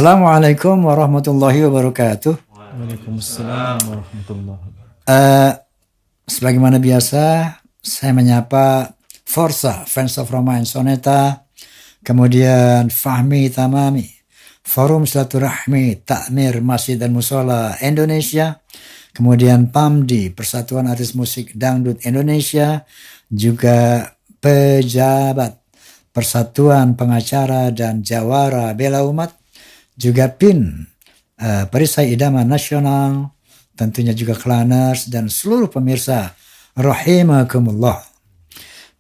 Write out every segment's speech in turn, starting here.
Assalamualaikum warahmatullahi wabarakatuh. Waalaikumsalam warahmatullahi wabarakatuh. Sebagaimana biasa, saya menyapa Forza, Friends of Roma and Soneta, kemudian Fahmi Tamami, Forum Silaturahmi, Takmir Masjid dan Musola Indonesia, kemudian PAMDI, Persatuan Artis Musik Dangdut Indonesia, juga pejabat Persatuan Pengacara dan Jawara Bela Umat, juga PIN, Perisai Idaman Nasional, tentunya juga Klaners dan seluruh pemirsa rahimakumullah.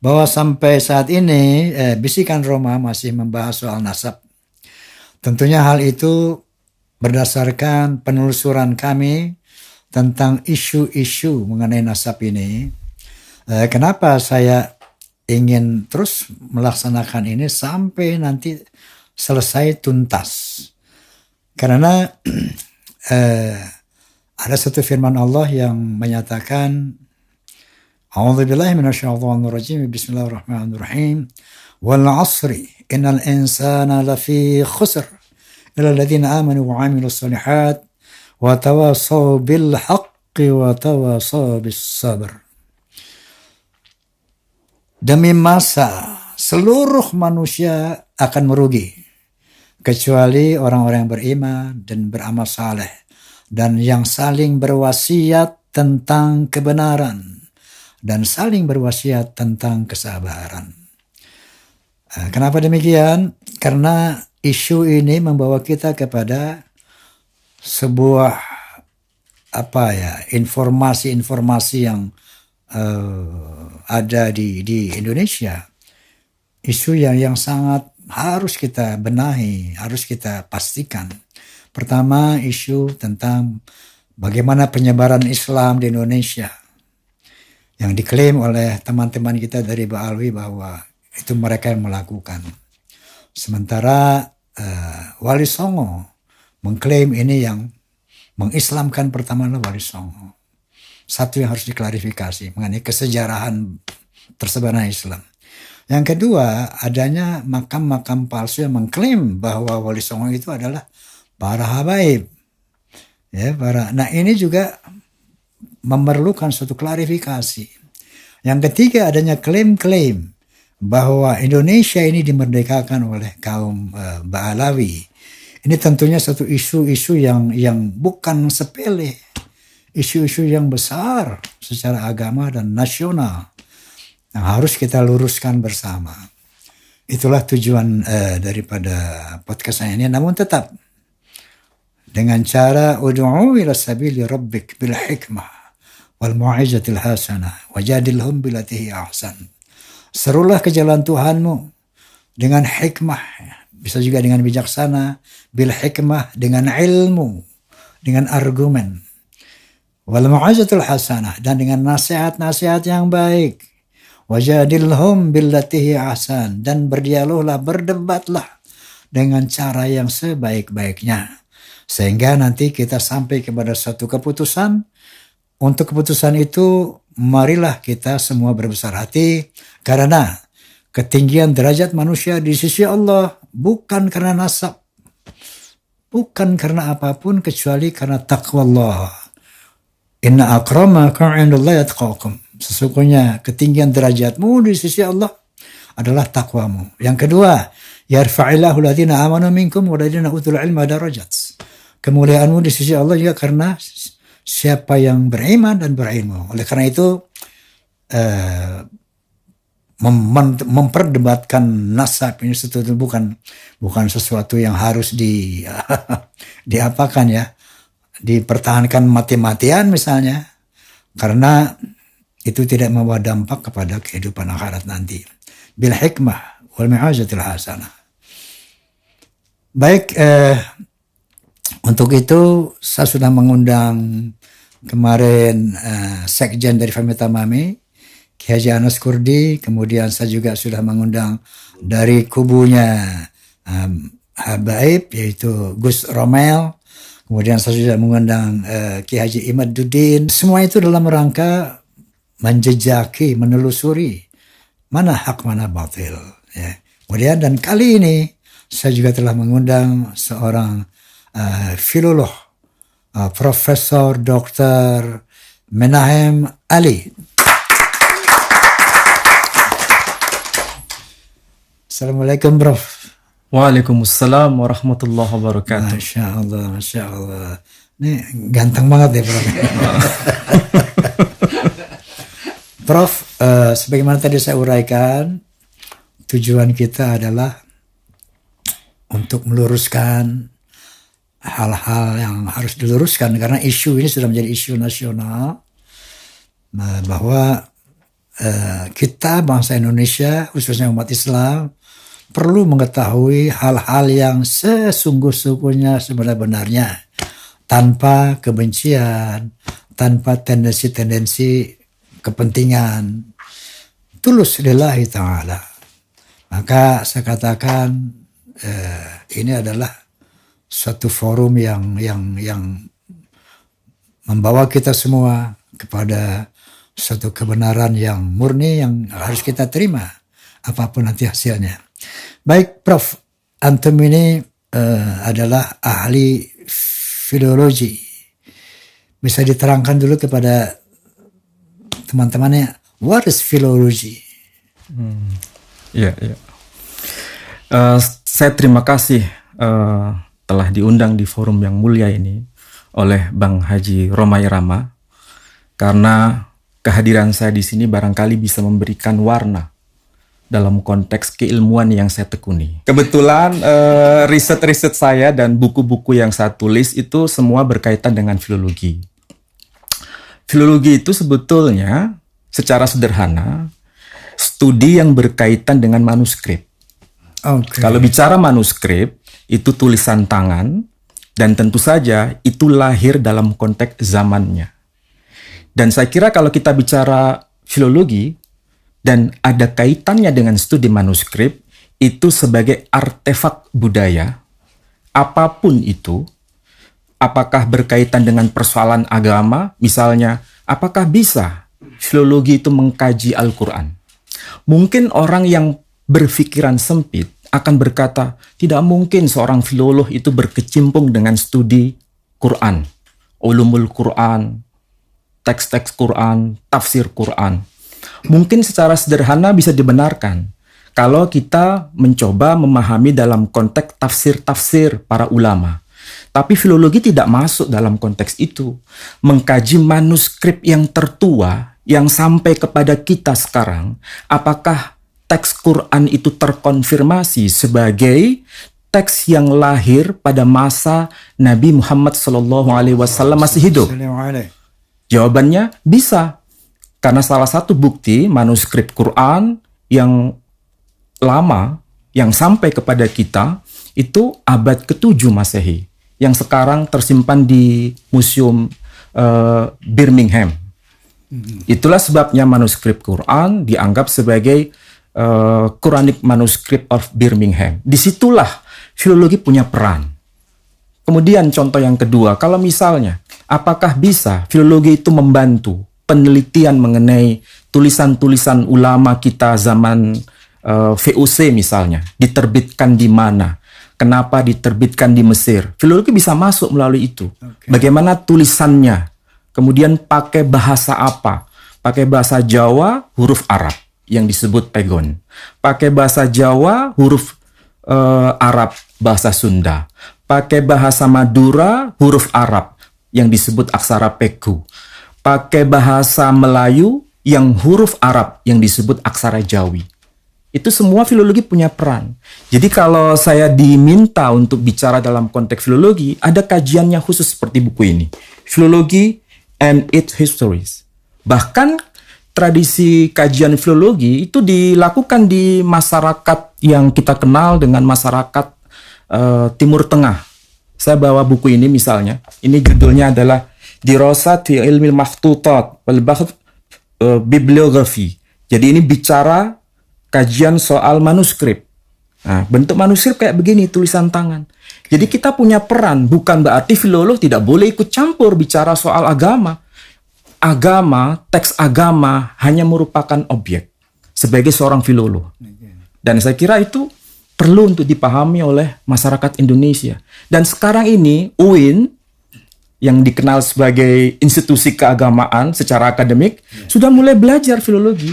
Bahwa sampai saat ini Bisikan Roma masih membahas soal nasab. Tentunya hal itu berdasarkan penelusuran kami tentang isu-isu mengenai nasab ini. Kenapa saya ingin terus melaksanakan ini sampai nanti selesai tuntas? Karena ada satu firman Allah yang menyatakan, A'udzubillahi minasyaitonirrajim, bismillahirrahmanirrahim, wal 'asri innal insana lafi khusr illa alladziina aamanu wa 'amilus shalihat wa tawassaw bil haqqi wa tawassaw bis sabr. Demi masa seluruh manusia akan merugi kecuali orang-orang yang beriman dan beramal saleh dan yang saling berwasiat tentang kebenaran dan saling berwasiat tentang kesabaran. Kenapa demikian? Karena isu ini membawa kita kepada sebuah informasi-informasi yang ada di Indonesia. Isu yang sangat harus kita benahi, harus kita pastikan. Pertama, isu tentang bagaimana penyebaran Islam di Indonesia yang diklaim oleh teman-teman kita dari Ba'alwi bahwa itu mereka yang melakukan. Sementara Wali Songo mengklaim ini yang mengislamkan pertama adalah Wali Songo. Satu yang harus diklarifikasi mengenai kesejarahan tersebarnya Islam. Yang kedua, adanya makam-makam palsu yang mengklaim bahwa Wali Songo itu adalah para habaib. Nah ini juga memerlukan suatu klarifikasi. Yang ketiga, adanya klaim-klaim bahwa Indonesia ini dimerdekakan oleh kaum Ba'alawi. Ini tentunya satu isu-isu yang bukan sepele. Isu-isu yang besar secara agama dan nasional yang harus kita luruskan bersama. Itulah tujuan daripada podcast saya ini. Namun tetap dengan cara ud'u ila sabili rabbik bil hikmah wal mau'izatil hasanah wajadilhum billati hiya ahsan. Serulah ke jalan Tuhanmu dengan hikmah, bisa juga dengan bijaksana, bil hikmah dengan ilmu, dengan argumen, wal mau'izatil hasanah dan dengan nasihat-nasihat yang baik. Wajadilhum billati hiya ahsan, dan berdialoglah, berdebatlah dengan cara yang sebaik-baiknya sehingga nanti kita sampai kepada suatu keputusan. Untuk keputusan itu marilah kita semua berbesar hati karena ketinggian derajat manusia di sisi Allah bukan karena nasab, bukan karena apapun kecuali karena taqwa Allah. Inna akramakum indallahi atqakum. Sesungguhnya ketinggian derajatmu di sisi Allah adalah takwamu. Yang kedua, yarfa'illahu alladziina aamanu minkum walladziina utul ilma darajat. Kemuliaanmu di sisi Allah juga karena siapa yang beriman dan berilmu. Oleh karena itu memperdebatkan nasab ini bukan sesuatu yang harus diapakan ya, dipertahankan mati-matian misalnya, karena itu tidak membawa dampak kepada kehidupan akhirat nanti. Bil hikmah wal mau'izatil hasanah. Baik, untuk itu saya sudah mengundang kemarin sekjen dari Fahmi Tamami, Ki Haji Anas Kurdi. Kemudian saya juga sudah mengundang dari kubunya Habaib, yaitu Gus Romel. Kemudian saya sudah mengundang Ki Haji Imaduddin. Semua itu dalam rangka menjejaki, menelusuri mana hak mana batil. Ya. Kemudian dan kali ini saya juga telah mengundang seorang filolog, Profesor Dr. Menahem Ali. Assalamualaikum, Prof. Waalaikumsalam warahmatullahi wabarakatuh. Masya Allah, Masya Allah. Ini ganteng banget ya, Prof. Prof, sebagaimana tadi saya uraikan, tujuan kita adalah untuk meluruskan hal-hal yang harus diluruskan, karena isu ini sudah menjadi isu nasional, bahwa kita bangsa Indonesia, khususnya umat Islam, perlu mengetahui hal-hal yang sesungguh-sungguhnya sebenar-benarnya, tanpa kebencian, tanpa tendensi-tendensi kepentingan, tulus lillahi ta'ala. Maka saya katakan ini adalah suatu forum yang membawa kita semua kepada suatu kebenaran yang murni yang harus kita terima, apapun nanti hasilnya. Baik, Prof. Antum ini adalah ahli filologi. Bisa diterangkan dulu kepada teman-temannya, what is filologi? Iya. Saya terima kasih telah diundang di forum yang mulia ini oleh Bang Haji Romai Rama, karena kehadiran saya di sini barangkali bisa memberikan warna dalam konteks keilmuan yang saya tekuni. Kebetulan riset-riset saya dan buku-buku yang saya tulis itu semua berkaitan dengan filologi. Filologi itu sebetulnya secara sederhana studi yang berkaitan dengan manuskrip. Okay. Kalau bicara manuskrip, itu tulisan tangan, dan tentu saja itu lahir dalam konteks zamannya. Dan saya kira kalau kita bicara filologi, dan ada kaitannya dengan studi manuskrip, itu sebagai artefak budaya, apapun itu, apakah berkaitan dengan persoalan agama, misalnya, apakah bisa filologi itu mengkaji Al-Quran? Mungkin orang yang berpikiran sempit akan berkata, tidak mungkin seorang filolog itu berkecimpung dengan studi Quran, ulumul Quran, teks-teks Quran, tafsir Quran. Mungkin secara sederhana bisa dibenarkan kalau kita mencoba memahami dalam konteks tafsir-tafsir para ulama. Tapi filologi tidak masuk dalam konteks itu. Mengkaji manuskrip yang tertua, yang sampai kepada kita sekarang, apakah teks Quran itu terkonfirmasi sebagai teks yang lahir pada masa Nabi Muhammad SAW masih hidup? Jawabannya bisa. Karena salah satu bukti manuskrip Quran yang lama, yang sampai kepada kita, itu abad ke-7 Masehi, yang sekarang tersimpan di Museum Birmingham. Itulah sebabnya manuskrip Quran dianggap sebagai Quranic Manuscript of Birmingham. Disitulah filologi punya peran. Kemudian contoh yang kedua, kalau misalnya, apakah bisa filologi itu membantu penelitian mengenai tulisan-tulisan ulama kita zaman VOC misalnya, diterbitkan di mana, kenapa diterbitkan di Mesir? Filologi bisa masuk melalui itu. Okay. Bagaimana tulisannya? Kemudian pakai bahasa apa? Pakai bahasa Jawa, huruf Arab yang disebut pegon. Pakai bahasa Jawa, huruf Arab, bahasa Sunda. Pakai bahasa Madura, huruf Arab yang disebut aksara pegu. Pakai bahasa Melayu yang huruf Arab yang disebut aksara Jawi. Itu semua filologi punya peran. Jadi kalau saya diminta untuk bicara dalam konteks filologi, ada kajiannya khusus seperti buku ini. Filologi and its histories. Bahkan tradisi kajian filologi itu dilakukan di masyarakat yang kita kenal dengan masyarakat Timur Tengah. Saya bawa buku ini misalnya. Ini judulnya adalah Dirasat fi ilmil makhtutat wal bahth bibliografi. Jadi ini bicara kajian soal manuskrip. Nah, bentuk manuskrip kayak begini, tulisan tangan. Jadi kita punya peran, bukan berarti filolog tidak boleh ikut campur bicara soal agama. Agama, teks agama hanya merupakan objek sebagai seorang filolog. Dan saya kira itu perlu untuk dipahami oleh masyarakat Indonesia. Dan sekarang ini UIN yang dikenal sebagai institusi keagamaan secara akademik sudah mulai belajar filologi.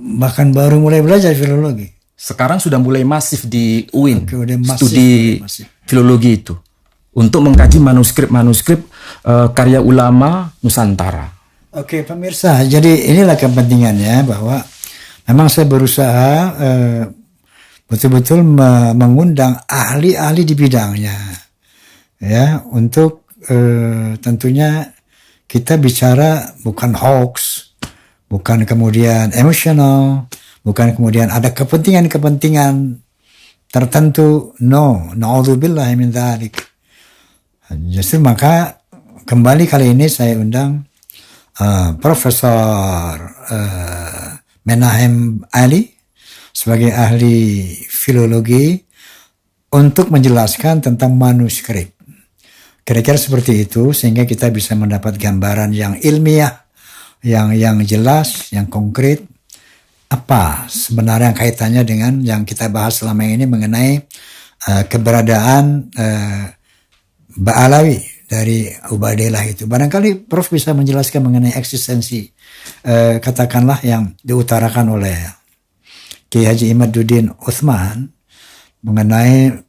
Bahkan baru mulai belajar filologi. Sekarang sudah mulai masif di UIN, Oke, udah masif, studi masif. filologi itu untuk mengkaji manuskrip-manuskrip karya ulama Nusantara. Oke, pemirsa, jadi inilah kepentingannya bahwa memang saya berusaha betul-betul mengundang ahli-ahli di bidangnya, ya, untuk tentunya kita bicara bukan hoax, bukan kemudian emosional, bukan kemudian ada kepentingan-kepentingan tertentu. No, na'udzubillah min dzalik. Justru maka kembali kali ini saya undang Profesor Menahem Ali sebagai ahli filologi untuk menjelaskan tentang manuskrip. Kira-kira seperti itu sehingga kita bisa mendapat gambaran yang ilmiah, yang jelas, yang konkret. Apa sebenarnya kaitannya dengan yang kita bahas selama ini mengenai keberadaan Ba'alawi dari Ubaidillah itu. Barangkali Prof bisa menjelaskan mengenai eksistensi katakanlah yang diutarakan oleh Kiai Haji Imaduddin Utsman mengenai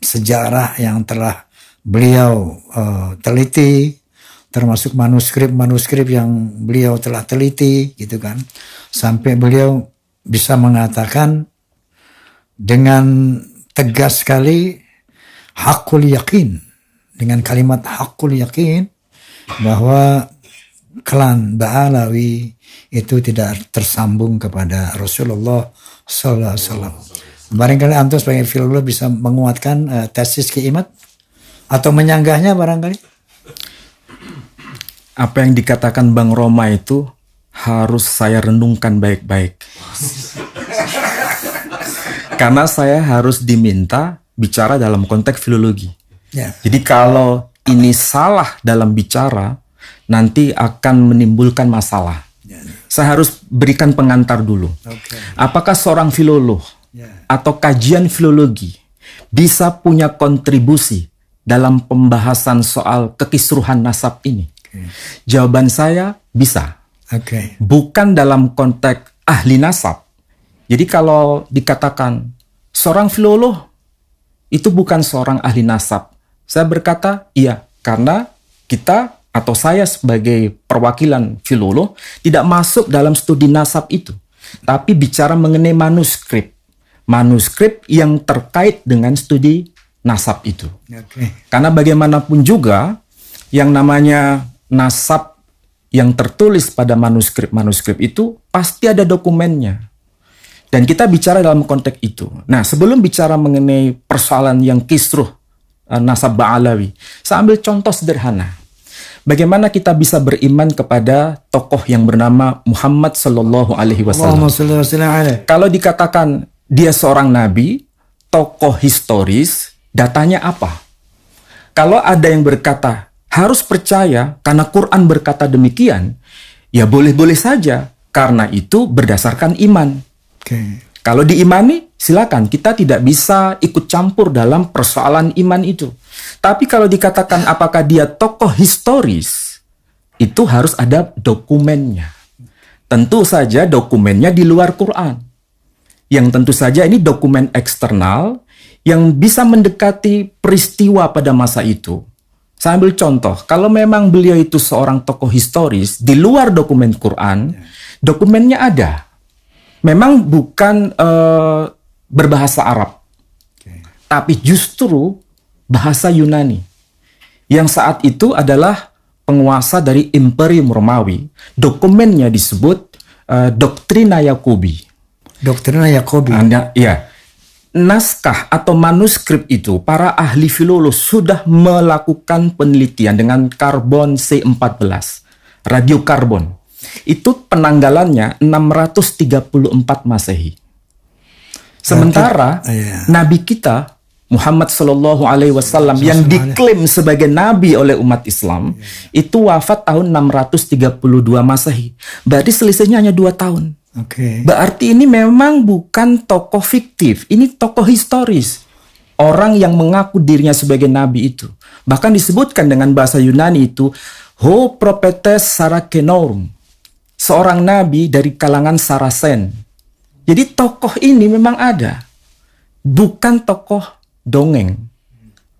sejarah yang telah beliau teliti, termasuk manuskrip yang beliau telah teliti gitu kan, sampai beliau bisa mengatakan dengan tegas sekali hakul yakin, dengan kalimat hakul yakin bahwa klan Ba'alawi itu tidak tersambung kepada Rasulullah sallallahu alaihi wasallam. Barangkali antum sebagai filolog bisa menguatkan tesis Ki Imad atau menyanggahnya barangkali. Apa yang dikatakan Bang Roma itu harus saya renungkan baik-baik. Karena saya harus diminta bicara dalam konteks filologi. Ya. Jadi kalau ini salah dalam bicara, nanti akan menimbulkan masalah. Ya. Saya harus berikan pengantar dulu. Okay. Apakah seorang filolog atau kajian filologi bisa punya kontribusi dalam pembahasan soal kekisruhan nasab ini? Okay. Jawaban saya bisa. Okay. Bukan dalam konteks ahli nasab. Jadi kalau dikatakan seorang filolog itu bukan seorang ahli nasab, saya berkata iya, karena kita atau saya sebagai perwakilan filolog tidak masuk dalam studi nasab itu, tapi bicara mengenai manuskrip yang terkait dengan studi nasab itu. Okay. Karena bagaimanapun juga yang namanya nasab yang tertulis pada manuskrip itu pasti ada dokumennya. Dan kita bicara dalam konteks itu. Nah, sebelum bicara mengenai persoalan yang kisruh nasab Ba'alawi, saya ambil contoh sederhana. Bagaimana kita bisa beriman kepada tokoh yang bernama Muhammad sallallahu alaihi wasallam? Kalau dikatakan dia seorang nabi, tokoh historis, datanya apa? Kalau ada yang berkata harus percaya karena Quran berkata demikian, ya boleh-boleh saja, karena itu berdasarkan iman. Okay. Kalau diimani, silakan. Kita tidak bisa ikut campur dalam persoalan iman itu. Tapi kalau dikatakan apakah dia tokoh historis, itu harus ada dokumennya. Tentu saja dokumennya di luar Quran. Yang tentu saja ini dokumen eksternal yang bisa mendekati peristiwa pada masa itu. Saya ambil contoh, kalau memang beliau itu seorang tokoh historis, di luar dokumen Quran, dokumennya ada. Memang bukan berbahasa Arab, tapi justru bahasa Yunani. Yang saat itu adalah penguasa dari Imperium Romawi. Dokumennya disebut Doktrina Yakobi. Doktrina Yakobi. Ya, naskah atau manuskrip itu para ahli filolog sudah melakukan penelitian dengan karbon C14, radiokarbon. Itu penanggalannya 634 Masehi. Sementara Nabi kita Muhammad Sallallahu Alaihi Wasallam yang diklaim sebagai Nabi oleh umat Islam itu wafat tahun 632 Masehi. Berarti selisihnya hanya 2 tahun. Oke. Berarti ini memang bukan tokoh fiktif, ini tokoh historis. Orang yang mengaku dirinya sebagai nabi itu. Bahkan disebutkan dengan bahasa Yunani itu, Ho prophetes Saracenorum. Seorang nabi dari kalangan Saracen. Jadi tokoh ini memang ada. Bukan tokoh dongeng.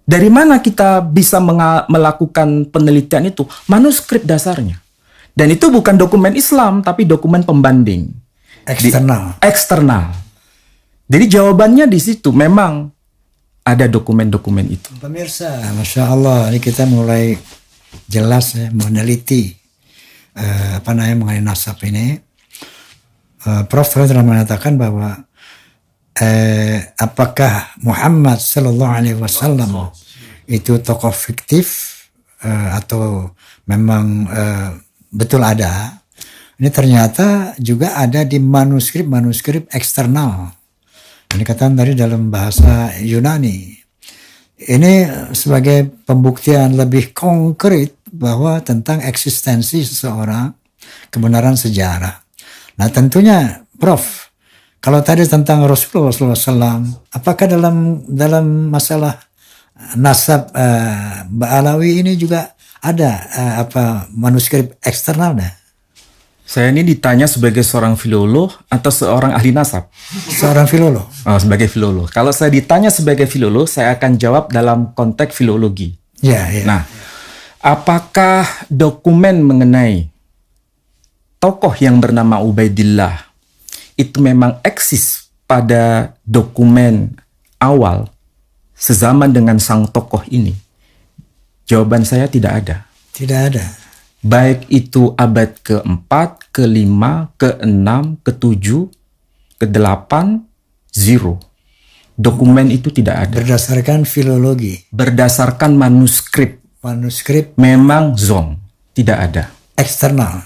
Dari mana kita bisa melakukan penelitian itu? Manuskrip dasarnya. Dan itu bukan dokumen Islam, tapi dokumen pembanding. Eksternal. Jadi jawabannya di situ memang ada dokumen-dokumen itu. Pemirsa, Masya Allah, ini kita mulai jelas ya, meneliti mengenai nasab ini. Prof. telah mengatakan bahwa apakah Muhammad Sallallahu Alaihi Wasallam itu tokoh fiktif atau memang betul ada? Ini ternyata juga ada di manuskrip eksternal. Ini katakan tadi dalam bahasa Yunani. Ini sebagai pembuktian lebih konkret bahwa tentang eksistensi seseorang, kebenaran sejarah. Nah tentunya, Prof, kalau tadi tentang Rasulullah SAW, apakah dalam masalah nasab Ba'alawi ini juga ada manuskrip eksternalnya? Saya ini ditanya sebagai seorang filolog atau seorang ahli nasab? Seorang filolog. Oh, sebagai filolog. Kalau saya ditanya sebagai filolog, saya akan jawab dalam konteks filologi. Ya. Nah, apakah dokumen mengenai tokoh yang bernama Ubaidillah itu memang eksis pada dokumen awal sezaman dengan sang tokoh ini? Jawaban saya tidak ada. Tidak ada. Baik itu abad ke-4, ke-5, ke-6, ke-7, ke-8, zero. Dokumen itu tidak ada. Berdasarkan filologi. Berdasarkan manuskrip. Memang zong. Tidak ada. Eksternal.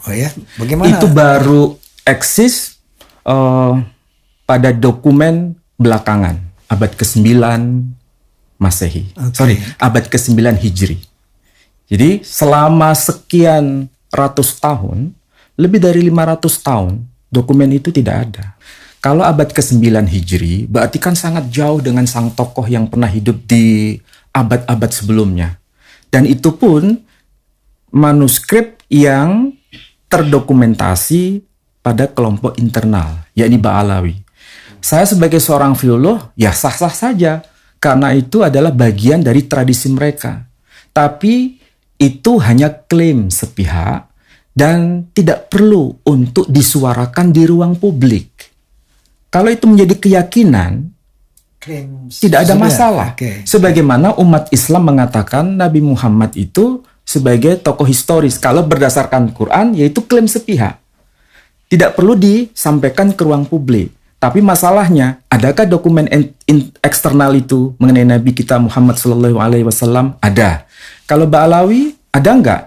Oh ya, bagaimana? Itu baru eksis pada dokumen belakangan. Abad ke-9 Masehi. Abad ke-9 Hijri. Jadi selama sekian ratus tahun, lebih dari 500 tahun, dokumen itu tidak ada. Kalau abad ke-9 Hijri, berarti kan sangat jauh dengan sang tokoh yang pernah hidup di abad-abad sebelumnya. Dan itu pun manuskrip yang terdokumentasi pada kelompok internal, yakni Ba'alawi. Saya sebagai seorang filolog, ya sah-sah saja, karena itu adalah bagian dari tradisi mereka. Tapi itu hanya klaim sepihak dan tidak perlu untuk disuarakan di ruang publik. Kalau itu menjadi keyakinan, tidak ada masalah. Sebagaimana umat Islam mengatakan Nabi Muhammad itu sebagai tokoh historis. Kalau berdasarkan Quran, yaitu klaim sepihak. Tidak perlu disampaikan ke ruang publik. Tapi masalahnya, adakah dokumen eksternal itu mengenai Nabi kita Muhammad SAW? Ada. Kalau Ba'alawi, ada nggak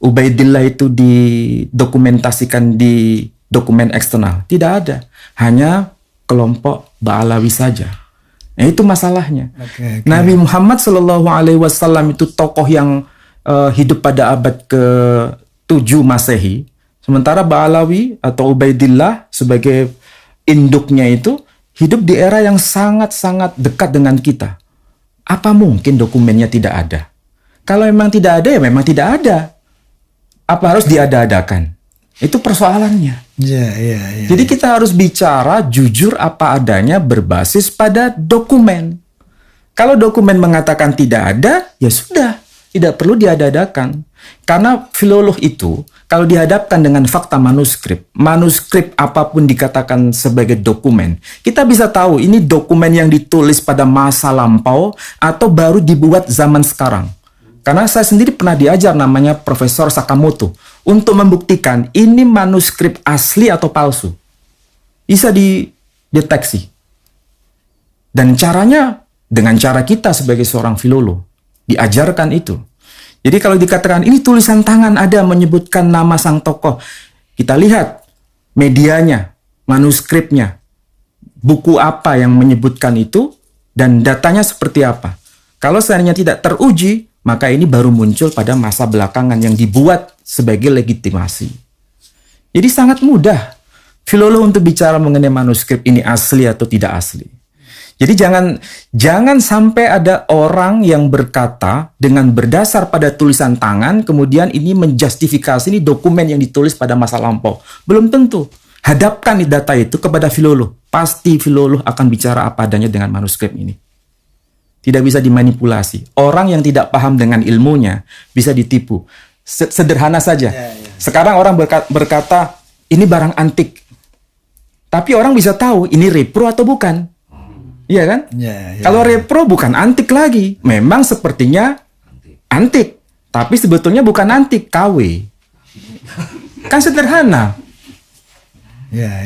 Ubaidillah itu didokumentasikan di dokumen eksternal? Tidak ada. Hanya kelompok Ba'alawi saja. Nah, itu masalahnya. Nabi Muhammad SAW itu tokoh yang hidup pada abad ke-7 Masehi. Sementara Ba'alawi atau Ubaidillah sebagai induknya itu hidup di era yang sangat-sangat dekat dengan kita. Apa mungkin dokumennya tidak ada? Kalau memang tidak ada, ya memang tidak ada. Apa harus diada-adakan? Itu persoalannya. Jadi kita harus bicara jujur apa adanya berbasis pada dokumen. Kalau dokumen mengatakan tidak ada, ya sudah. Tidak perlu diada-adakan. Karena filolog itu, kalau dihadapkan dengan fakta manuskrip apapun dikatakan sebagai dokumen, kita bisa tahu ini dokumen yang ditulis pada masa lampau atau baru dibuat zaman sekarang. Karena saya sendiri pernah diajar namanya Profesor Sakamoto untuk membuktikan ini manuskrip asli atau palsu. Bisa dideteksi. Dan caranya dengan cara kita sebagai seorang filolog diajarkan itu. Jadi kalau dikatakan ini tulisan tangan ada menyebutkan nama sang tokoh, kita lihat medianya, manuskripnya, buku apa yang menyebutkan itu, dan datanya seperti apa. Kalau seandainya tidak teruji, maka ini baru muncul pada masa belakangan yang dibuat sebagai legitimasi. Jadi sangat mudah filolog untuk bicara mengenai manuskrip ini asli atau tidak asli. Jadi jangan sampai ada orang yang berkata dengan berdasar pada tulisan tangan, kemudian ini menjustifikasi ini dokumen yang ditulis pada masa lampau. Belum tentu. Hadapkan data itu kepada filolog. Pasti filolog akan bicara apa adanya dengan manuskrip ini. Tidak bisa dimanipulasi. Orang yang tidak paham dengan ilmunya bisa ditipu. Sederhana saja. Sekarang orang berkata, ini barang antik. Tapi orang bisa tahu ini repro atau bukan. Iya kan? Kalau repro bukan antik lagi. Memang sepertinya antik. Tapi sebetulnya bukan antik, KW. Kan sederhana. Ya.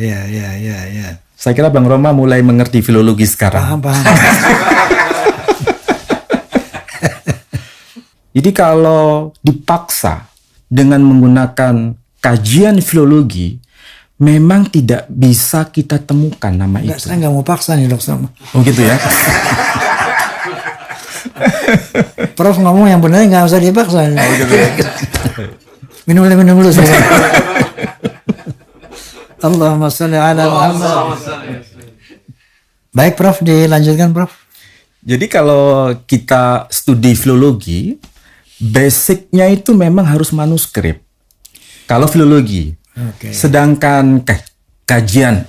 Saya kira Bang Roma mulai mengerti filologi sekarang. Paham. Jadi kalau dipaksa dengan menggunakan kajian filologi, memang tidak bisa kita temukan nama itu. Saya nggak mau paksa nih, Dok. Oh gitu ya? Prof ngomong yang benar nggak usah dipaksa. Oh gitu ya? Minum dulu semua. Allahumma sholli ala Muhammad. Baik, Prof, dilanjutkan, Prof. Jadi kalau kita studi filologi, basicnya itu memang harus manuskrip. Kalau filologi. Sedangkan kajian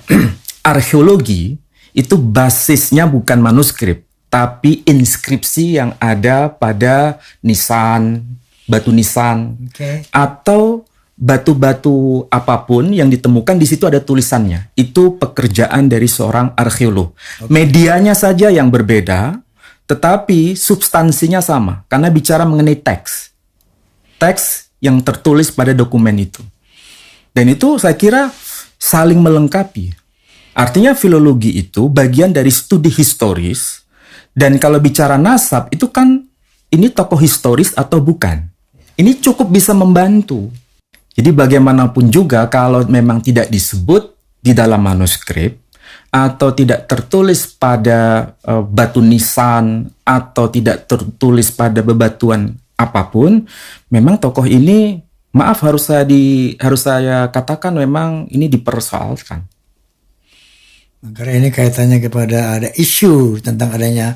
arkeologi itu basisnya bukan manuskrip, tapi inskripsi yang ada pada nisan, batu nisan, atau batu-batu apapun yang ditemukan di situ ada tulisannya. Itu pekerjaan dari seorang arkeolog. Medianya saja yang berbeda, tetapi substansinya sama karena bicara mengenai teks. Teks yang tertulis pada dokumen itu. Dan itu saya kira saling melengkapi. Artinya filologi itu bagian dari studi historis. Dan kalau bicara nasab itu kan ini tokoh historis atau bukan. Ini cukup bisa membantu. Jadi bagaimanapun juga kalau memang tidak disebut di dalam manuskrip atau tidak tertulis pada batu nisan atau tidak tertulis pada bebatuan apapun, memang tokoh ini maaf harus saya katakan memang ini dipersoalkan. Karena ini kaitannya kepada ada isu tentang adanya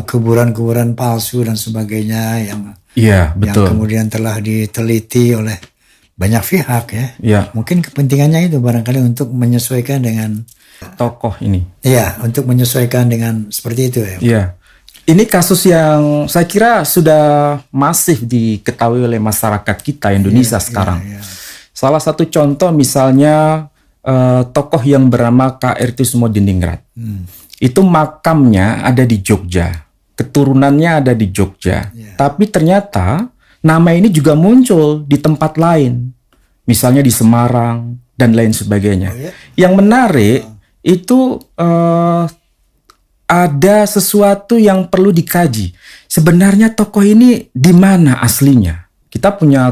kuburan-kuburan palsu dan sebagainya yang betul. Yang kemudian telah diteliti oleh banyak pihak ya. Mungkin kepentingannya itu barangkali untuk menyesuaikan dengan tokoh ini. Iya, untuk menyesuaikan dengan seperti itu ya. Iya. Ini kasus yang saya kira sudah masif diketahui oleh masyarakat kita Indonesia sekarang. Salah satu contoh misalnya tokoh yang bernama KR Tismodiningrat. Itu makamnya ada di Jogja. Keturunannya ada di Jogja. Tapi ternyata nama ini juga muncul di tempat lain. Misalnya di Semarang dan lain sebagainya. Yang menarik itu ada sesuatu yang perlu dikaji. Sebenarnya tokoh ini di mana aslinya? Kita punya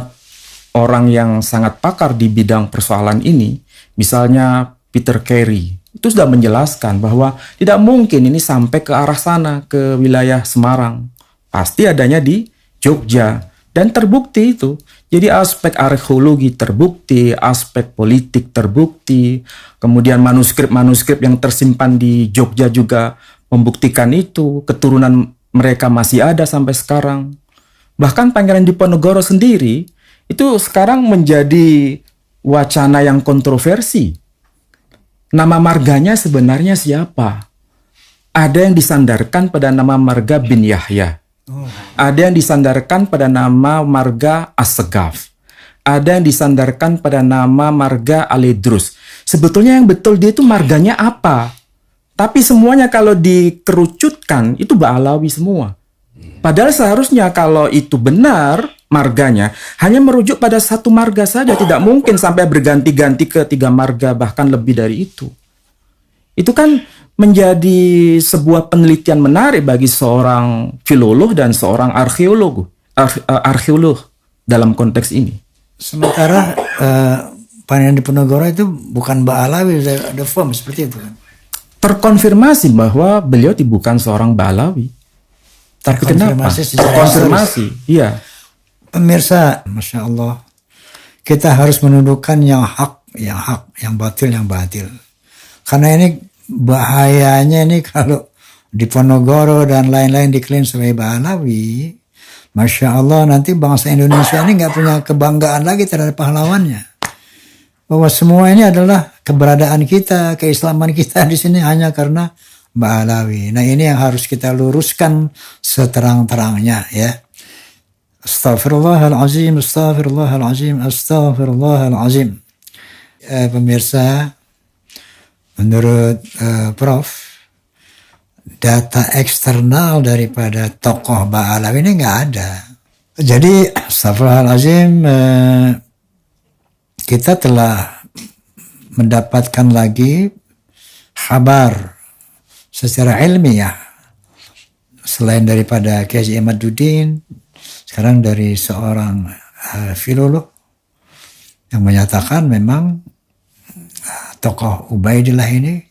orang yang sangat pakar di bidang persoalan ini. Misalnya Peter Carey. Itu sudah menjelaskan bahwa tidak mungkin ini sampai ke arah sana, ke wilayah Semarang. Pasti adanya di Jogja. Dan terbukti itu. Jadi aspek arkeologi terbukti, aspek politik terbukti. Kemudian manuskrip-manuskrip yang tersimpan di Jogja juga membuktikan itu. Keturunan mereka masih ada sampai sekarang. Bahkan Pangeran Diponegoro sendiri itu sekarang menjadi wacana yang kontroversi. Nama marganya sebenarnya siapa? Ada yang disandarkan pada nama marga bin Yahya. Ada yang disandarkan pada nama marga Assegaf. Ada yang disandarkan pada nama marga Aledrus. Sebetulnya yang betul dia itu marganya apa? Tapi semuanya kalau dikerucutkan itu Ba'alawi semua. Padahal seharusnya kalau itu benar marganya hanya merujuk pada satu marga saja, tidak mungkin sampai berganti-ganti ke 3 marga bahkan lebih dari itu. Itu kan menjadi sebuah penelitian menarik bagi seorang filolog dan seorang arkeolog dalam konteks ini. Sementara Pangeran Diponegoro itu bukan Ba'alawi, ada form seperti itu kan. Terkonfirmasi bahwa beliau bukan seorang Ba'alawi. Tapi kenapa? Terkonfirmasi, iya. Pemirsa, Masya Allah, kita harus menundukkan yang hak yang hak, yang batil. Karena ini bahayanya ini kalau Diponegoro dan lain-lain diklaim sebagai Pahlawi, Masya Allah nanti bangsa Indonesia ini nggak punya kebanggaan lagi terhadap pahlawannya. Bahwa semua ini adalah keberadaan kita, keislaman kita di sini hanya karena Pahlawi. Nah ini yang harus kita luruskan seterang-terangnya ya. Astaghfirullahalazim, astaghfirullahalazim, astaghfirullahalazim. Pemirsa, menurut Prof, data eksternal daripada tokoh Pahlawi ini nggak ada. Jadi, astaghfirullahalazim, kita telah mendapatkan lagi kabar secara ilmiah selain daripada Kiai Imaduddin, sekarang dari seorang filolog yang menyatakan memang tokoh Ubaidillah ini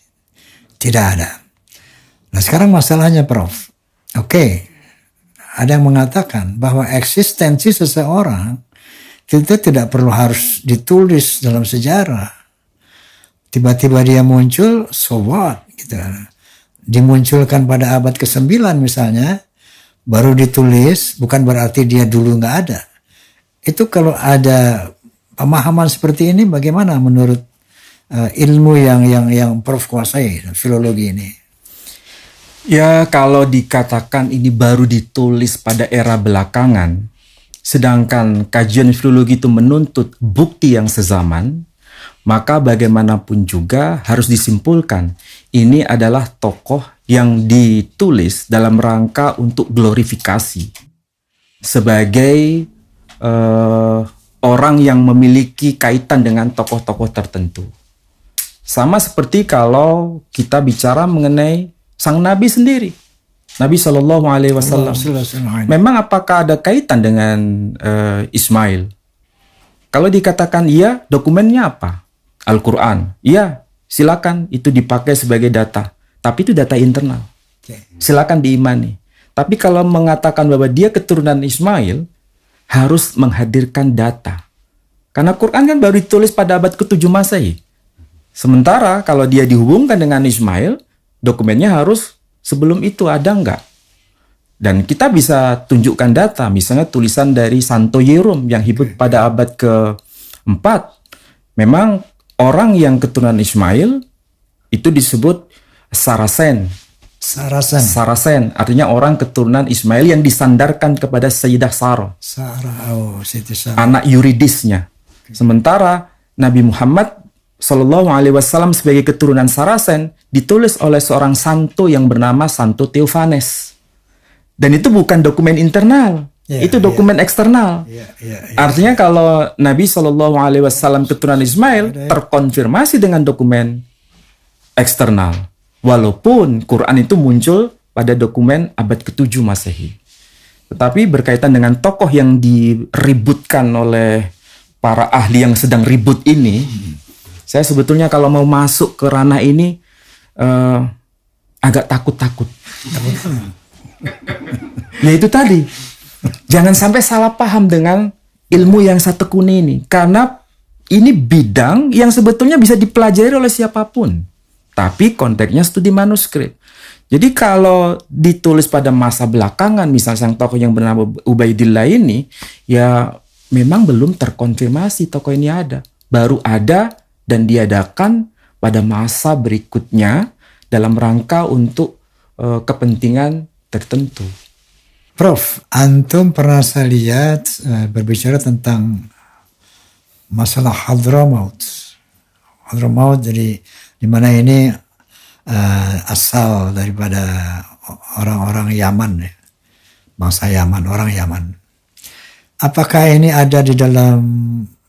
tidak ada. Nah sekarang masalahnya Prof. Oke, ada yang mengatakan bahwa eksistensi seseorang itu tidak perlu harus ditulis dalam sejarah. Tiba-tiba dia muncul, so what? Gitu. Dimunculkan pada abad ke-9 misalnya, baru ditulis, bukan berarti dia dulu nggak ada. Itu kalau ada pemahaman seperti ini, bagaimana menurut ilmu yang Prof kuasai, filologi ini? Ya, kalau dikatakan ini baru ditulis pada era belakangan, sedangkan kajian filologi itu menuntut bukti yang sezaman, maka bagaimanapun juga harus disimpulkan ini adalah tokoh yang ditulis dalam rangka untuk glorifikasi sebagai orang yang memiliki kaitan dengan tokoh-tokoh tertentu. Sama seperti kalau kita bicara mengenai sang Nabi sendiri, Nabi Shallallahu Alaihi Wasallam. Memang apakah ada kaitan dengan Ismail? Kalau dikatakan iya, dokumennya apa? Al-Quran. Iya, silakan itu dipakai sebagai data. Tapi itu data internal. Silakan diimani. Tapi kalau mengatakan bahwa dia keturunan Ismail, harus menghadirkan data. Karena Quran kan baru ditulis pada abad ke-7 Masehi. Sementara kalau dia dihubungkan dengan Ismail, dokumennya harus sebelum itu ada enggak? Dan kita bisa tunjukkan data, misalnya tulisan dari Santo Yerom yang hidup pada abad ke-4. Memang orang yang keturunan Ismail itu disebut Sarasen. Sarasen artinya orang keturunan Ismail yang disandarkan kepada Sayyidah Sarah. Anak yuridisnya. Sementara Nabi Muhammad Sallallahu Alaihi Wasallam sebagai keturunan Sarasen ditulis oleh seorang santo yang bernama Santo Theophanes. Dan itu bukan dokumen internal, itu dokumen eksternal. Artinya kalau Nabi Sallallahu Alaihi Wasallam keturunan Ismail terkonfirmasi dengan dokumen eksternal, walaupun Quran itu muncul pada dokumen abad ke-7 Masehi. Tetapi berkaitan dengan tokoh yang diributkan oleh para ahli yang sedang ribut ini, saya sebetulnya kalau mau masuk ke ranah ini agak takut-takut. Ya itu tadi, jangan sampai salah paham dengan ilmu yang saya tekuni ini. Karena ini bidang yang sebetulnya bisa dipelajari oleh siapapun. Tapi konteksnya studi manuskrip. Jadi kalau ditulis pada masa belakangan, misalnya sang tokoh yang bernama Ubaidillah ini, ya memang belum terkonfirmasi tokoh ini ada. Baru ada dan diadakan pada masa berikutnya dalam rangka untuk kepentingan tertentu. Prof, antum pernah saya lihat berbicara tentang masalah Hadramaut. Hadramaut jadi di mana ini asal daripada orang-orang Yaman, bangsa Yaman, orang Yaman. Apakah ini ada di dalam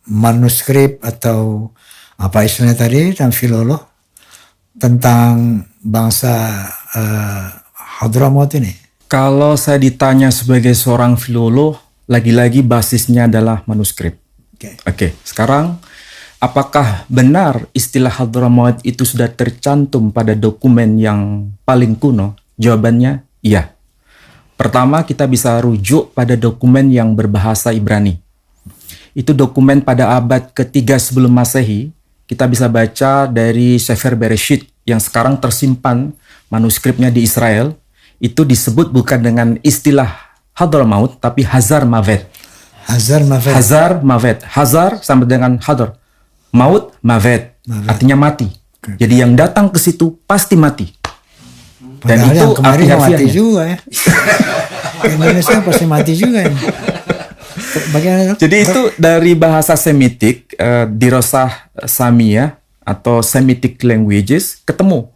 manuskrip atau apa istilahnya tadi dalam filolog tentang bangsa Hadramaut ini? Kalau saya ditanya sebagai seorang filolog, lagi-lagi basisnya adalah manuskrip. Oke, sekarang apakah benar istilah Hadramaut itu sudah tercantum pada dokumen yang paling kuno? Jawabannya iya. Pertama, kita bisa rujuk pada dokumen yang berbahasa Ibrani. Itu dokumen pada abad ketiga sebelum Masehi. kita bisa baca dari Sefer Bereshit yang sekarang tersimpan manuskripnya di Israel, itu disebut bukan dengan istilah Hadramaut, tapi Hazar Mavet. Hazar Mavet. Hazar Mavet. Hazar sama dengan Hadar. Maut Mavet. Artinya mati. Jadi yang datang ke situ pasti mati. Dan Padahal itu yang kemarin arti mati harfiahnya. juga ya. Ke Indonesia pasti mati juga ya. Bagaimana? Jadi itu dari bahasa Semitik, dirosah Samiyah atau Semitic languages ketemu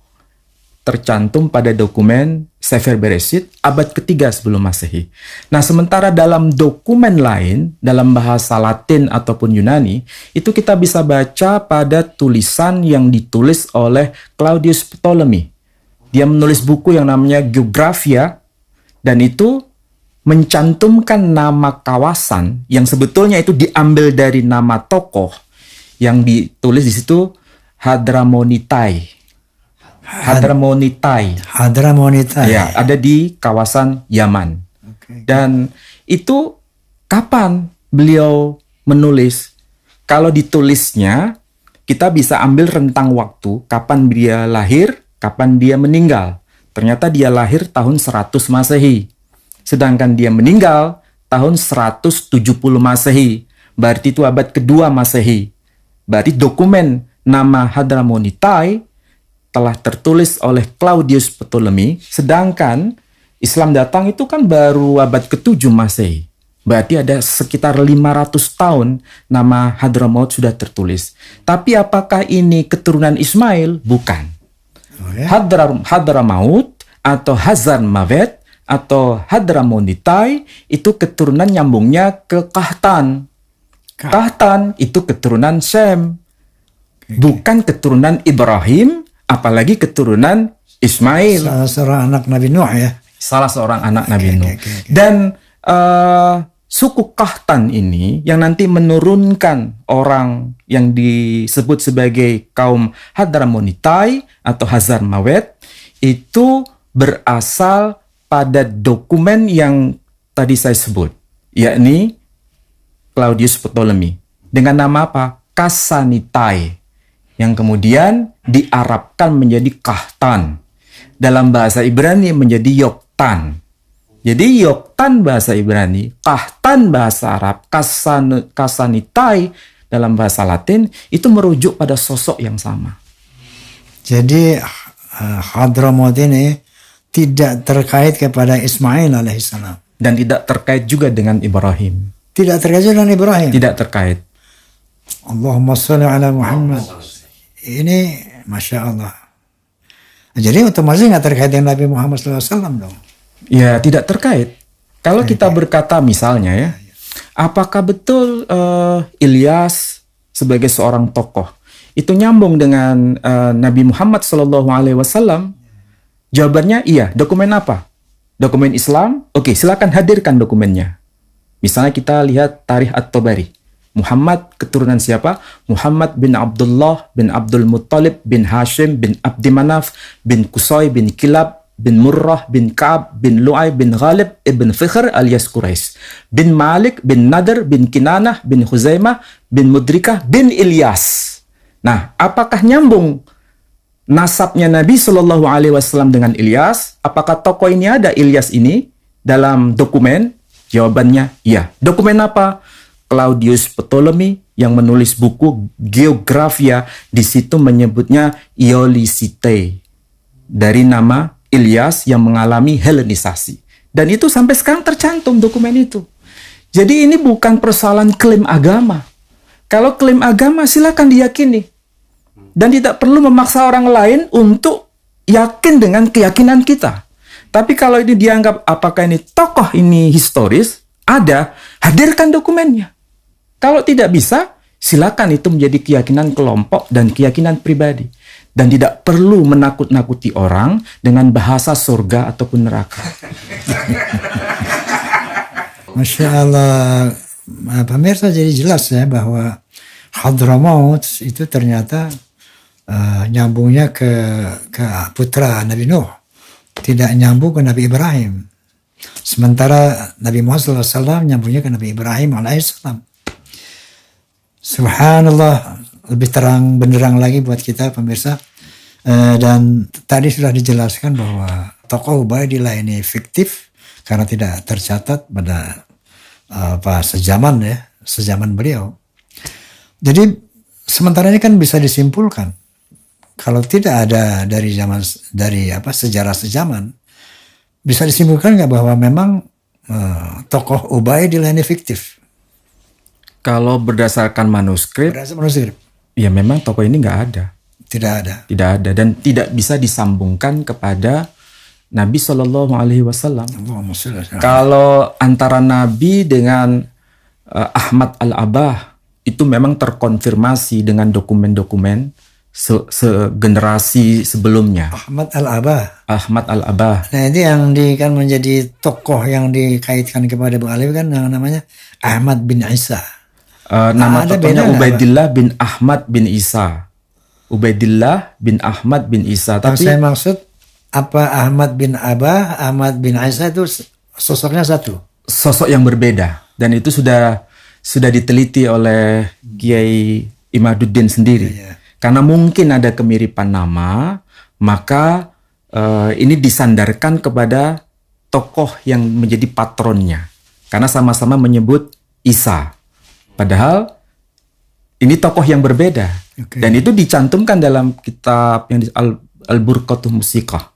tercantum pada dokumen Sefer Bereshit abad ketiga sebelum Masehi. Nah, sementara dalam dokumen lain, dalam bahasa Latin ataupun Yunani, itu kita bisa baca pada tulisan yang ditulis oleh Claudius Ptolemy. Dia menulis buku yang namanya Geographia, dan itu mencantumkan nama kawasan yang sebetulnya itu diambil dari nama tokoh yang ditulis di situ Hadramonitai. Hadramonitai. Hadramonitai. Ya, ada di kawasan Yaman. Dan itu kapan beliau menulis? Kalau ditulisnya, kita bisa ambil rentang waktu kapan dia lahir, kapan dia meninggal. Ternyata dia lahir tahun 100 Masehi. Sedangkan dia meninggal tahun 170 Masehi. Berarti itu abad kedua Masehi. Berarti dokumen nama Hadramonitai telah tertulis oleh Claudius Ptolemy, sedangkan Islam datang itu kan baru abad ke-7 Masehi. Berarti ada sekitar 500 tahun nama Hadramaut sudah tertulis. Tapi apakah ini keturunan Ismail? Bukan. Hadramaut atau Hazar Mavet atau Hadramonitai itu keturunan nyambungnya ke Kahtan. Kahtan itu keturunan Sem. Bukan keturunan Ibrahim, apalagi keturunan Ismail. Salah seorang anak Nabi Nuh ya. Salah seorang anak Nabi Nuh. Dan suku Kahtan ini yang nanti menurunkan orang yang disebut sebagai kaum Hadramonitai atau Hazar Mawet itu berasal pada dokumen yang tadi saya sebut, yakni Claudius Ptolemy dengan nama apa? Kassanitai, yang kemudian diarabkan menjadi Kahtan. Dalam bahasa Ibrani menjadi Yoktan. Jadi Yoktan bahasa Ibrani, Kahtan bahasa Arab, Kassanitai dalam bahasa Latin itu merujuk pada sosok yang sama. Jadi Hadramaut ini tidak terkait kepada Ismail alaihissalam. Dan tidak terkait juga dengan Ibrahim. Tidak terkait dengan Ibrahim. Tidak terkait. Allahumma sholli ala Muhammad. Ini Masya Allah. Jadi otomatis nggak terkait dengan Nabi Muhammad SAW dong. Ya, tidak terkait. Kalau kita berkata misalnya ya, apakah betul Ilyas sebagai seorang tokoh itu nyambung dengan Nabi Muhammad SAW? Jawabannya iya. Dokumen apa? Dokumen Islam? Oke, silakan hadirkan dokumennya. Misalnya kita lihat Tarikh At-Tabari. Muhammad keturunan siapa? Muhammad bin Abdullah bin Abdul Muttalib bin Hashim bin Abdi Manaf bin Qusay bin Kilab bin Murrah bin Ka'ab bin Lu'ay bin Ghalib ibn Fikhr alias Quraisy bin Malik bin Nadr bin Kinanah bin Khuzaimah bin Mudrikah bin Ilyas. Nah, apakah nyambung nasabnya Nabi Shallallahu Alaihi Wasallam dengan Ilyas? Apakah tokoh ini ada Ilyas ini dalam dokumen? Jawabannya iya. Dokumen apa? Claudius Ptolemy yang menulis buku Geographia, di situ menyebutnya Iolisite dari nama Ilyas yang mengalami Helenisasi. Dan itu sampai sekarang tercantum dokumen itu. Jadi ini bukan persoalan klaim agama. Kalau klaim agama silakan diyakini. Dan tidak perlu memaksa orang lain untuk yakin dengan keyakinan kita. Tapi kalau ini dianggap apakah ini tokoh ini historis, ada, hadirkan dokumennya. Kalau tidak bisa, silakan itu menjadi keyakinan kelompok dan keyakinan pribadi. Dan tidak perlu menakut-nakuti orang dengan bahasa surga ataupun neraka. Masya Allah. Pemirsa, jadi jelas ya bahwa Hadramaut itu ternyata nyambungnya ke putra Nabi Nuh. Tidak nyambung ke Nabi Ibrahim. Sementara Nabi Muhammad SAW nyambungnya ke Nabi Ibrahim alaihissalam. Subhanallah, lebih terang benderang lagi buat kita pemirsa. Dan tadi sudah dijelaskan bahwa tokoh Ubaidillah ini fiktif karena tidak tercatat pada sejaman beliau. Jadi sementara ini kan bisa disimpulkan kalau tidak ada dari sejarah sejaman, bisa disimpulkan nggak bahwa memang tokoh Ubaidillah ini fiktif? Kalau berdasarkan manuskrip, ya memang tokoh ini nggak ada. Tidak ada dan tidak bisa disambungkan kepada Nabi Shallallahu Alaihi Wasallam. Kalau antara Nabi dengan Ahmad Al-Abah itu memang terkonfirmasi dengan dokumen-dokumen segenerasi sebelumnya. Ahmad Al-Abah. Nah itu yang kan menjadi tokoh yang dikaitkan kepada Abu Alwi kan yang namanya Ahmad bin Isa. Nama tokohnya Ubaidillah bin Ahmad bin Isa. Ubaidillah bin Ahmad bin Isa. Tapi saya maksud apa Ahmad bin Abah, Ahmad bin Isa itu sosoknya satu. Sosok yang berbeda dan itu sudah diteliti oleh Kiai Imaduddin sendiri. Karena mungkin ada kemiripan nama, maka ini disandarkan kepada tokoh yang menjadi patronnya. Karena sama-sama menyebut Isa. Padahal ini tokoh yang berbeda. Dan itu dicantumkan dalam kitab yang Al-Burqatuh Musiqah.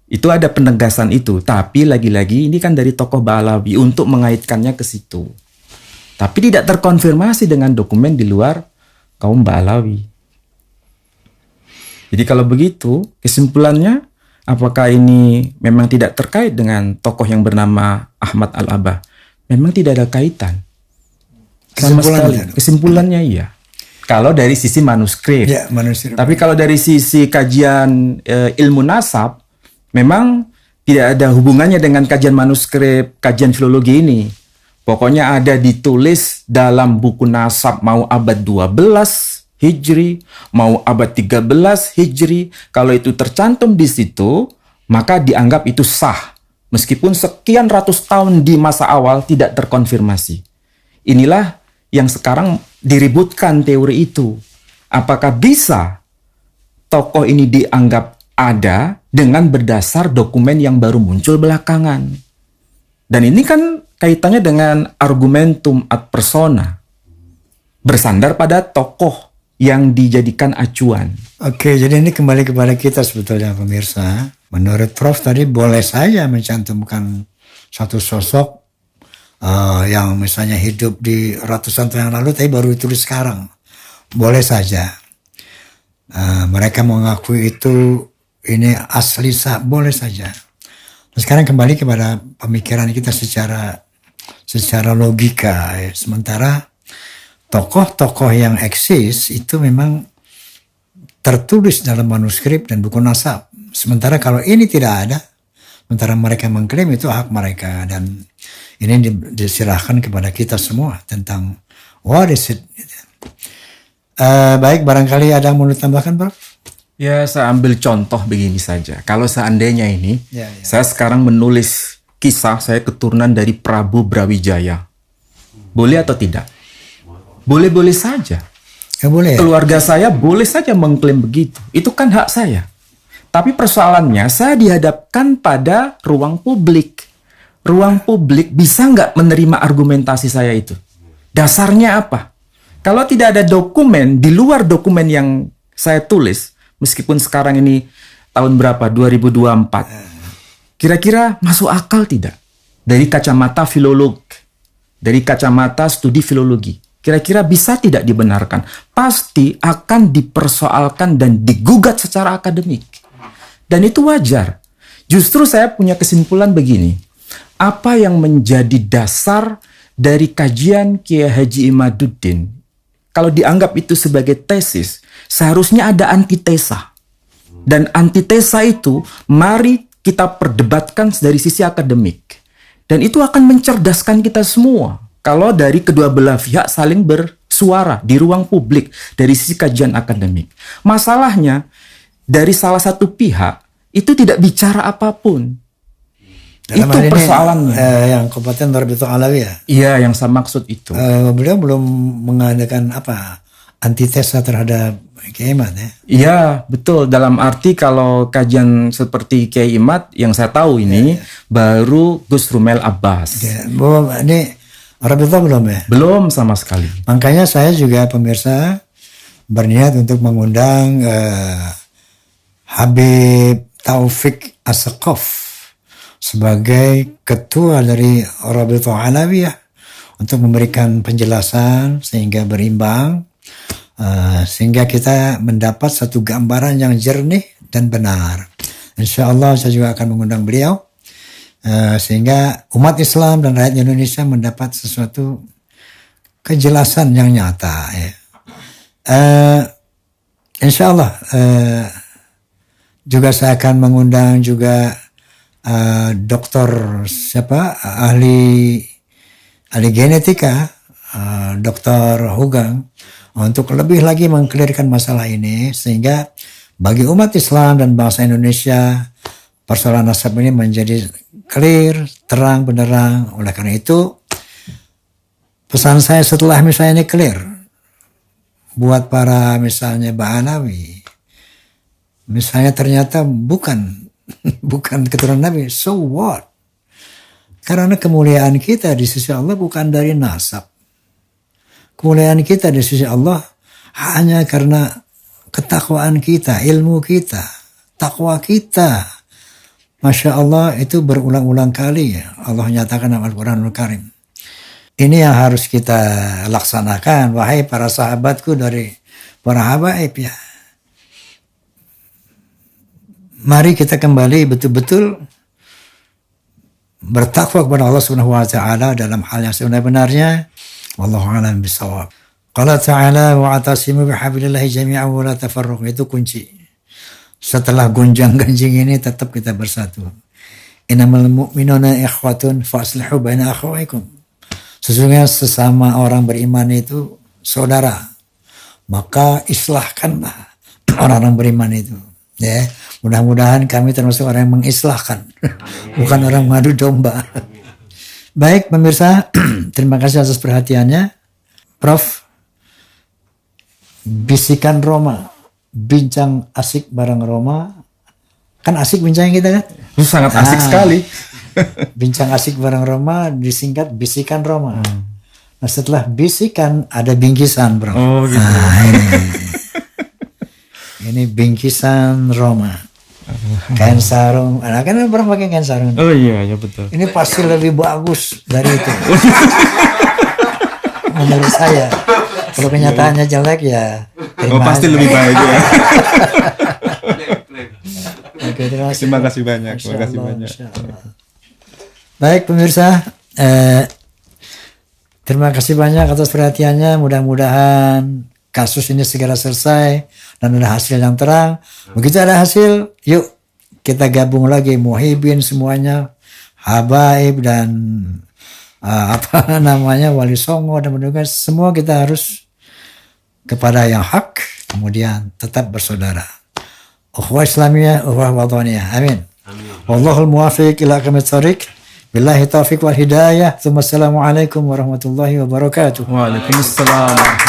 Itu ada penegasan itu. Tapi lagi-lagi ini kan dari tokoh Ba'alawi untuk mengaitkannya ke situ. Tapi tidak terkonfirmasi dengan dokumen di luar kaum Ba'alawi. Jadi kalau begitu, kesimpulannya apakah ini memang tidak terkait dengan tokoh yang bernama Ahmad Al-Abah? Memang tidak ada kaitan. Sama sekali. Kesimpulannya iya. Kalau dari sisi manuskrip. Ya, manuskrip. Tapi kalau dari sisi kajian ilmu nasab, memang tidak ada hubungannya dengan kajian manuskrip, kajian filologi ini. Pokoknya ada ditulis dalam buku nasab mau abad 12 Hijri, mau abad 13 Hijri. Kalau itu tercantum di situ, maka dianggap itu sah. Meskipun sekian ratus tahun di masa awal tidak terkonfirmasi. Inilah yang sekarang diributkan teori itu. Apakah bisa tokoh ini dianggap ada dengan berdasar dokumen yang baru muncul belakangan? Dan ini kan kaitannya dengan argumentum ad persona. Bersandar pada tokoh yang dijadikan acuan. Oke, jadi ini kembali kepada kita sebetulnya pemirsa. Menurut Prof tadi boleh saja mencantumkan satu sosok yang misalnya hidup di ratusan tahun yang lalu tapi baru ditulis sekarang. Boleh saja. Mereka mengakui itu ini asli boleh saja. Nah, sekarang kembali kepada pemikiran kita secara logika. Sementara tokoh-tokoh yang eksis itu memang tertulis dalam manuskrip dan buku nasab. Sementara kalau ini tidak ada, sementara mereka mengklaim itu hak mereka dan ini diserahkan kepada kita semua tentang what is it. Baik, barangkali ada yang mau ditambahkan, Prof? Ya, saya ambil contoh begini saja. Kalau seandainya ini, saya sekarang menulis kisah saya keturunan dari Prabu Brawijaya. Boleh atau tidak? Boleh-boleh saja. Ya, boleh. Keluarga saya boleh saja mengklaim begitu. Itu kan hak saya. Tapi persoalannya saya dihadapkan pada ruang publik. Ruang publik bisa nggak menerima argumentasi saya itu? Dasarnya apa? Kalau tidak ada dokumen di luar dokumen yang saya tulis, meskipun sekarang ini tahun berapa? 2024. Kira-kira masuk akal tidak? Dari kacamata filolog, dari kacamata studi filologi. Kira-kira bisa tidak dibenarkan? Pasti akan dipersoalkan dan digugat secara akademik. Dan itu wajar. Justru saya punya kesimpulan begini. Apa yang menjadi dasar dari kajian Kiai Haji Imaduddin, kalau dianggap itu sebagai tesis, seharusnya ada antitesa. Dan antitesa itu mari kita perdebatkan dari sisi akademik. Dan itu akan mencerdaskan kita semua. Kalau dari kedua belah pihak saling bersuara di ruang publik dari sisi kajian akademik. Masalahnya, dari salah satu pihak itu tidak bicara apapun. Dalam itu persoalannya. Yang kompeten Rabi'atul Alawi ya? Iya, yang saya maksud itu. Beliau belum mengadakan antitesa terhadap Kiai Imad ya. Iya, betul. Dalam arti kalau kajian seperti Kiai Imad yang saya tahu ini baru Gus Rumel Abbas. Ya, Bu, ini Rabita belum ya? Belum sama sekali. Makanya saya juga pemirsa berniat untuk mengundang Habib Taufik As-Saqaf sebagai ketua dari Rabita Alawiyah untuk memberikan penjelasan sehingga berimbang, sehingga kita mendapat satu gambaran yang jernih dan benar. Insya Allah saya juga akan mengundang beliau, sehingga umat Islam dan rakyat Indonesia mendapat sesuatu kejelasan yang nyata. Ya. Insya Allah juga saya akan mengundang juga dokter ahli genetika, Dr. Hugang, untuk lebih lagi mengklirkan masalah ini sehingga bagi umat Islam dan bangsa Indonesia persoalan nasab ini menjadi clear, terang benderang. Oleh karena itu pesan saya setelah misalnya ini clear buat para misalnya Ba'alawi, misalnya ternyata bukan keturunan Nabi, so what? Karena kemuliaan kita di sisi Allah bukan dari nasab. Kemuliaan kita di sisi Allah hanya karena ketakwaan kita, ilmu kita, takwa kita. Masya Allah, itu berulang-ulang kali ya Allah nyatakan dalam Al-Quranul Karim. Ini yang harus kita laksanakan, wahai para sahabatku dari para habaib ya. Mari kita kembali betul-betul bertakwa kepada Allah Subhanahu wa taala dalam hal yang sebenar-benarnya. Wallahu a'lam bishawab. Qala ta'ala wa'tasimu bihablillahi jami'an wa la tafarraqu. Itu kunci. Setelah gonjang-ganjing ini tetap kita bersatu. Innamal mu'minuna ikhwatun faslihu baina akhawaykum. Sesungguhnya sesama orang beriman itu saudara. Maka islahkanlah orang-orang beriman itu. Ya, mudah-mudahan kami termasuk orang yang mengislahkan, bukan orang mengadu domba. Baik pemirsa, terima kasih atas perhatiannya. Prof, bisikan Roma, bincang asik bareng Roma. Kan asik bincang kita kan? Sangat asik sekali. Bincang asik bareng Roma disingkat bisikan Roma. Nah setelah bisikan ada bingkisan bro. Oh gitu. Nah, ini bingkisan Roma. Kain sarung. Nah, kan orang pakai kain sarung. Oh iya, ya betul. Ini pasti lebih bagus dari itu. Menurut saya. Kalau kenyataannya jelek ya. Pasti lebih baik ya. Oke, Terima kasih banyak. Terima kasih banyak. Baik pemirsa, terima kasih banyak atas perhatiannya. Mudah-mudahan kasus ini segera selesai dan ada hasil yang terang. Begitu ada hasil, yuk kita gabung lagi muhibin semuanya, habaib dan wali songo dan mendengar semua kita harus kepada yang hak, kemudian tetap bersaudara. Ukhuwah Islamiyah, ukhuwah wataniyah. Amin. Wallahul muwafiq ila aqwamit thoriq. Billahi taufiq wal hidayah. Assalamualaikum warahmatullahi wabarakatuh. Waalaikumsalam.